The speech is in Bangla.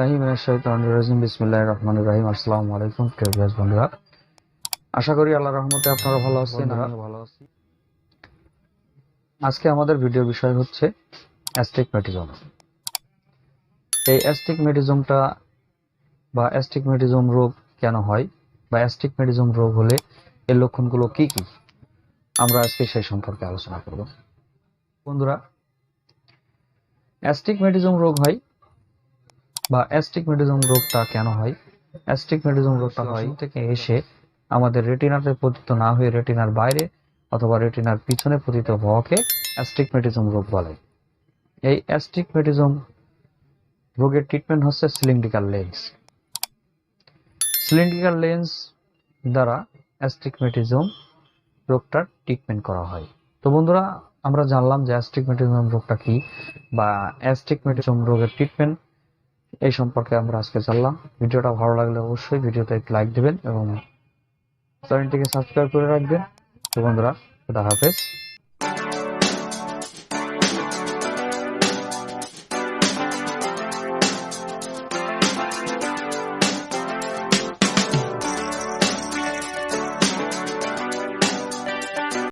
বিল্লাহি মিনাশ শাইতানির রাজিম বিসমিল্লাহির রহমানির রহিম। আসসালামু আলাইকুম প্রিয় ভিউয়ার্স বন্ধুরা, আশা করি আল্লাহর রহমতে আপনারা ভালো আছেন। আমিও ভালো আছি। আজকে আমাদের ভিডিও বিষয় হচ্ছে অ্যাস্টিগম্যাটিজম। এই অ্যাস্টিগম্যাটিজমটা বা অ্যাস্টিগম্যাটিজম রোগ কেন হয় বা অ্যাস্টিগম্যাটিজম রোগ হলে এর লক্ষণগুলো কি কি, আমরা আজকে সেই সম্পর্কে আলোচনা করব। বন্ধুরা, অ্যাস্টিগম্যাটিজম রোগ হয় বা অ্যাস্টিগম্যাটিজম রোগটা কেন হয়? অ্যাস্টিগম্যাটিজম রোগটা হয় থেকে এসে আমাদের রেটিনাতে পতিত না হয়ে রেটিনার বাইরে অথবা রেটিনার পিছনে পতিত হওয়াকে অ্যাস্টিগম্যাটিজম রোগ বলে। এই অ্যাস্টিগম্যাটিজম রোগের ট্রিটমেন্ট হচ্ছে সিলিন্ড্রিক্যাল লেন্স। সিলিন্ড্রিক্যাল লেন্স দ্বারা অ্যাস্টিগম্যাটিজম রোগটার ট্রিটমেন্ট করা হয়। তো বন্ধুরা, আমরা জানলাম যে অ্যাস্টিগম্যাটিজম রোগটা কি বা অ্যাস্টিগম্যাটিজম রোগের ট্রিটমেন্ট এই সম্পর্কে আমরা আজকে জানলাম। ভিডিওটা ভালো লাগলে অবশ্যই ভিডিওতে একটি লাইক দিবেন এবং চ্যানেলটিকে সাবস্ক্রাইব করে রাখবেন। তো বন্ধুরা, খোদা হাফেজ।